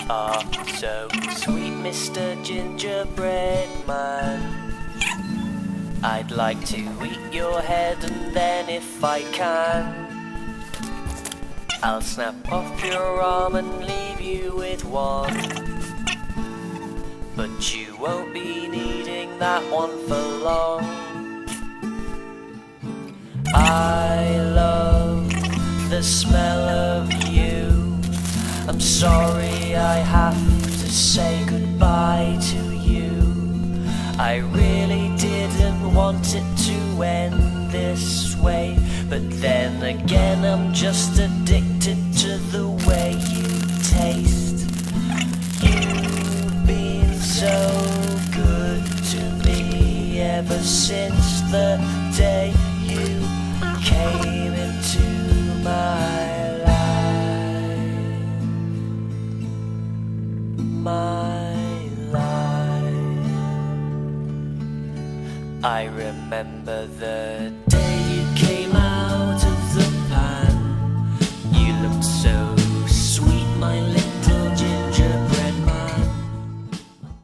are so sweet, Mr. Gingerbread Man. I'd like to eat your head, and then if I can, I'll snap off your arm and leave you with one. But you won't be needing that one for long. I love the smell of you. I'm sorry I have to say goodbye to you. I really didn't want it to end this way, but then again I'm just addicted to the way you taste. You've been so good to me ever since the day you came into my life. My life. I remember the day you came